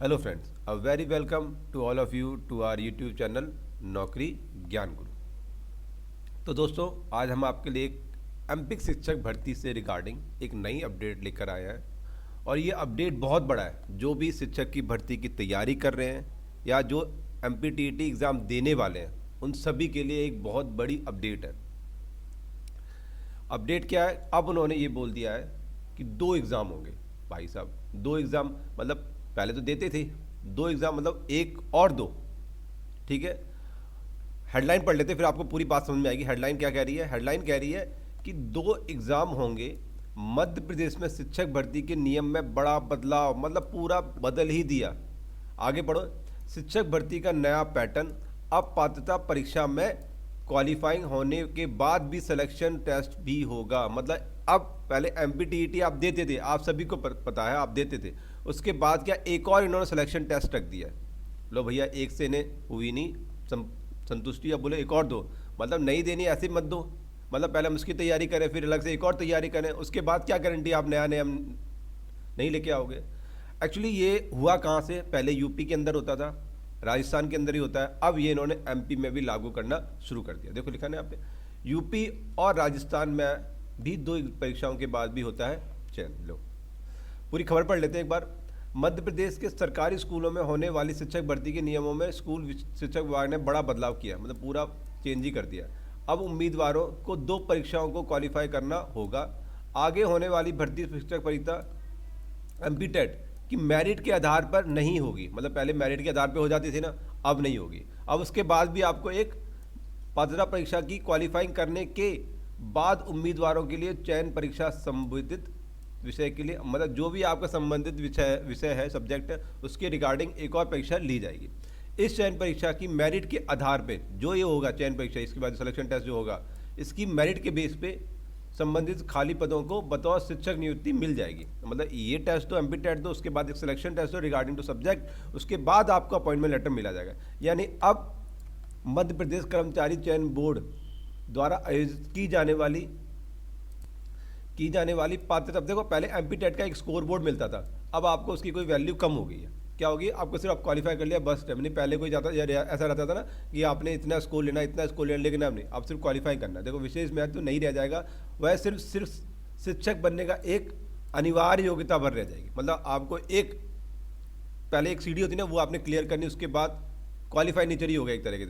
Hello friends, a very welcome to all of you to our YouTube channel Naukri Gyan गुरु। तो दोस्तों, आज हम आपके लिए एक एमपिक शिक्षक भर्ती से रिगार्डिंग एक नई अपडेट लेकर आए हैं। और ये अपडेट बहुत बड़ा है। जो भी शिक्षक की भर्ती की तैयारी कर रहे हैं या जो एमपीटीईटी एग्ज़ाम देने वाले हैं, उन सभी के लिए एक बहुत बड़ी अपडेट है। अपडेट क्या है? अब उन्होंने ये बोल दिया है कि दो एग्ज़ाम होंगे। भाई साहब, दो एग्ज़ाम मतलब पहले तो देते थे, दो एग्ज़ाम मतलब एक और दो। ठीक है, हेडलाइन पढ़ लेते फिर आपको पूरी बात समझ में आएगी। हेडलाइन क्या कह रही है? हेडलाइन कह रही है कि दो एग्ज़ाम होंगे। मध्य प्रदेश में शिक्षक भर्ती के नियम में बड़ा बदलाव, मतलब पूरा बदल ही दिया। आगे पढ़ो। शिक्षक भर्ती का नया पैटर्न। अब पात्रता परीक्षा में क्वालिफाइंग होने के बाद भी सिलेक्शन टेस्ट भी होगा। मतलब अब पहले एमपीटीईटी आप देते थे, आप सभी को पता है, आप देते थे। उसके बाद क्या एक और इन्होंने सिलेक्शन टेस्ट रख दिया। लो भैया, एक से इन्हें हुई नहीं संतुष्टि, अब बोले एक और दो। मतलब नहीं देनी, ऐसे मत दो। मतलब पहले हम उसकी तैयारी करें, फिर अलग से एक और तैयारी करें, उसके बाद क्या गारंटी आप नया नया नहीं लेके आओगे। एक्चुअली ये हुआ कहाँ से? पहले यूपी के अंदर होता था, राजस्थान के अंदर ही होता है। अब ये इन्होंने एमपी में भी लागू करना शुरू कर दिया। देखो लिखा है यहाँ पे, यूपी और राजस्थान में भी दो परीक्षाओं के बाद भी होता है चयन। लो पूरी खबर पढ़ लेते हैं एक बार। मध्य प्रदेश के सरकारी स्कूलों में होने वाली शिक्षक भर्ती के नियमों में स्कूल शिक्षक विभाग ने बड़ा बदलाव किया, मतलब पूरा चेंज ही कर दिया। अब उम्मीदवारों को दो परीक्षाओं को क्वालिफाई करना होगा। आगे होने वाली भर्ती शिक्षक परीक्षा एमपीटेट की मेरिट के आधार पर नहीं होगी। मतलब पहले मेरिट के आधार पर हो जाती थी ना, अब नहीं होगी। अब उसके बाद भी आपको एक पात्रता परीक्षा की क्वालिफाइंग करने के बाद उम्मीदवारों के लिए चयन परीक्षा संबोधित विषय के लिए, मतलब जो भी आपका संबंधित विषय है, सब्जेक्ट है, उसके रिगार्डिंग एक और परीक्षा ली जाएगी। इस चयन परीक्षा की मेरिट के आधार पे जो ये होगा चयन परीक्षा, इसके बाद सिलेक्शन टेस्ट जो होगा, इसकी मेरिट के बेस पे संबंधित खाली पदों को बतौर शिक्षक नियुक्ति मिल जाएगी। मतलब ये टेस्ट तो एमपी टेस्ट दो, उसके बाद एक सिलेक्शन टेस्ट दो रिगार्डिंग टू सब्जेक्ट, उसके बाद आपको अपॉइंटमेंट लेटर मिला जाएगा। यानी अब मध्य प्रदेश कर्मचारी चयन बोर्ड द्वारा आयोजित की जाने वाली पात्रता। अब देखो, पहले एमपी टेट का एक स्कोर बोर्ड मिलता था, अब आपको उसकी कोई वैल्यू कम हो गई है। क्या होगी? आपको सिर्फ आप क्वालिफाई कर लिया बस। नहीं, पहले कोई जाता ऐसा रहता था ना कि आपने इतना स्कोर लेना, इतना स्कोर लेना, लेकिन अब नहीं, आप सिर्फ क्वालिफाई करना है। देखो विशेष महत्व तो नहीं रह जाएगा, वह सिर्फ शिक्षक बनने का एक अनिवार्य योग्यता भर रह जाएगी। मतलब आपको एक पहले एक सीढ़ी होती ना, वो आपने क्लियर करनी, उसके बाद क्वालिफाई नहीं चाहिए होगा एक तरह की।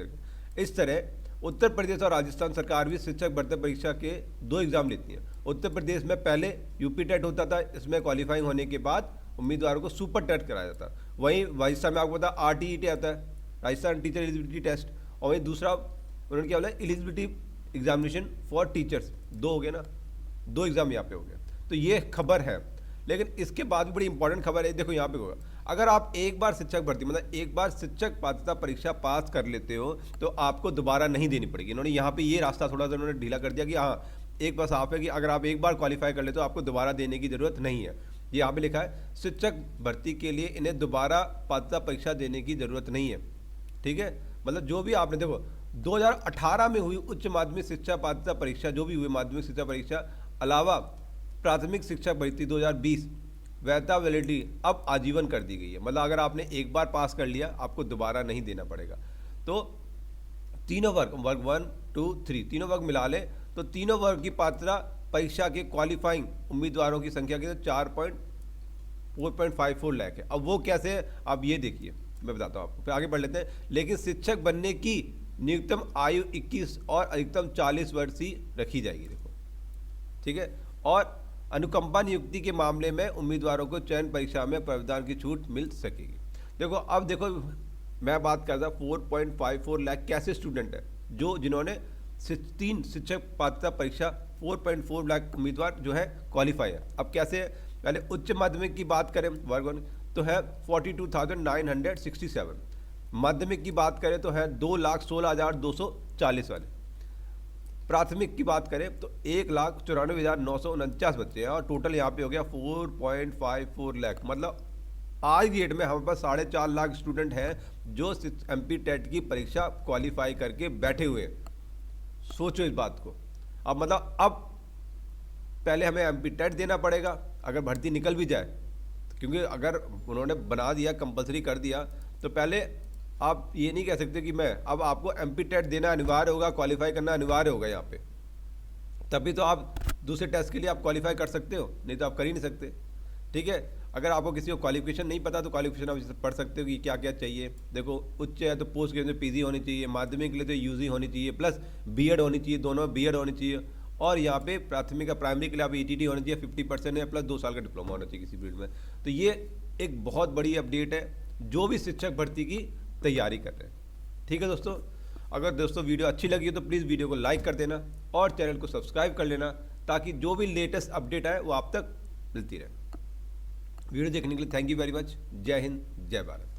इस तरह उत्तर प्रदेश और राजस्थान सरकार भी शिक्षक भर्ती परीक्षा के दो एग्जाम लेती है। उत्तर प्रदेश में पहले यूपी टेट होता था, इसमें क्वालिफाइंग होने के बाद उम्मीदवारों को सुपर टेट कराया जाता। वहीं राजस्थान में आपको पता आरटीईटी आता है, राजस्थान टीचर एलिजिबिलिटी टेस्ट। और वहीं दूसरा उन्होंने क्या बोला, एलिजिबिलिटी एग्जामिनेशन फॉर टीचर्स। दो हो गए ना, दो एग्जाम यहाँ पे हो गए। तो ये खबर है। लेकिन इसके बाद भी बड़ी इंपॉर्टेंट खबर है, देखो यहाँ पे होगा, अगर आप एक बार शिक्षक भर्ती मतलब एक बार शिक्षक पात्रता परीक्षा पास कर लेते हो तो आपको दोबारा नहीं देनी पड़ेगी। इन्होंने यहाँ पे ये रास्ता थोड़ा सा उन्होंने ढीला कर दिया कि हाँ, एक बार साफ है कि अगर आप एक बार क्वालिफाई कर लेते हो आपको दोबारा देने की जरूरत नहीं है। ये यहाँ पे लिखा है, शिक्षक भर्ती के लिए इन्हें दोबारा पात्रता परीक्षा देने की जरूरत नहीं है। ठीक है, मतलब जो भी आपने देखो 2018 में हुई उच्च माध्यमिक शिक्षा पात्रता परीक्षा, जो भी हुई माध्यमिक शिक्षा परीक्षा, अलावा प्राथमिक शिक्षा भर्ती 2020 वैधता वैलिडिटी अब आजीवन कर दी गई है। मतलब अगर आपने एक बार पास कर लिया आपको दोबारा नहीं देना पड़ेगा। तो तीनों वर्ग 1, 2, 3 तीनों वर्ग मिला ले तो तीनों वर्ग की पात्रता परीक्षा के क्वालिफाइंग उम्मीदवारों की संख्या के 4.54 लाख है। अब वो कैसे है आप ये देखिए, मैं बताता हूँ आपको, फिर आगे बढ़ लेते हैं। लेकिन शिक्षक बनने की न्यूनतम आयु 21 और अधिकतम 40 वर्ष ही रखी जाएगी। देखो ठीक है, और अनुकंपा नियुक्ति के मामले में उम्मीदवारों को चयन परीक्षा में प्रावधान की छूट मिल सकेगी। देखो अब देखो, मैं बात कर रहा 4.54 लाख कैसे स्टूडेंट है जो जिन्होंने 3 शिक्षक पात्रता परीक्षा 4.4 लाख उम्मीदवार जो है क्वालिफाई है। अब कैसे है? पहले उच्च माध्यमिक की बात करें वर्ग 1 तो है 42,967। माध्यमिक की बात करें तो है 2,16,240 वाले। प्राथमिक की बात करें तो 1,94,949 बच्चे हैं और टोटल यहाँ पे हो गया 4.54 लाख। मतलब आज की डेट में हमारे पास 4.5 लाख स्टूडेंट हैं जो एमपी टेट की परीक्षा क्वालिफाई करके बैठे हुए हैं। सोचो इस बात को। अब मतलब अब पहले हमें एमपी टेट देना पड़ेगा, अगर भर्ती निकल भी जाए क्योंकि अगर उन्होंने बना दिया, कंपलसरी कर दिया, तो पहले आप ये नहीं कह सकते कि मैं, अब आपको एमपी टेट देना अनिवार्य होगा, क्वालिफाई करना अनिवार्य होगा यहाँ पे, तभी तो आप दूसरे टेस्ट के लिए आप क्वालिफाई कर सकते हो, नहीं तो आप कर ही नहीं सकते। ठीक है, अगर आपको किसी को क्वालिफिकेशन नहीं पता तो क्वालिफिकेशन आप जैसे पढ़ सकते हो कि क्या क्या चाहिए। देखो उच्च है तो पोस्ट ग्रेजुएशन पीजी होनी चाहिए, माध्यमिक के लिए तो यूजी होनी चाहिए, प्लस बीएड होनी चाहिए, दोनों में बीएड होनी चाहिए, और यहाँ पे प्राथमिक का प्राइमरी के लिए आप ईटीटी होनी चाहिए 50% है, प्लस 2 साल का डिप्लोमा होना चाहिए किसी फील्ड में। तो ये एक बहुत बड़ी अपडेट है जो भी शिक्षक भर्ती की तैयारी कर रहे हैं। ठीक है दोस्तों, अगर दोस्तों वीडियो अच्छी लगी हो तो प्लीज़ वीडियो को लाइक कर देना और चैनल को सब्सक्राइब कर लेना, ताकि जो भी लेटेस्ट अपडेट आए वो आप तक मिलती रहे। वीडियो देखने के लिए थैंक यू वेरी मच। जय हिंद, जय भारत।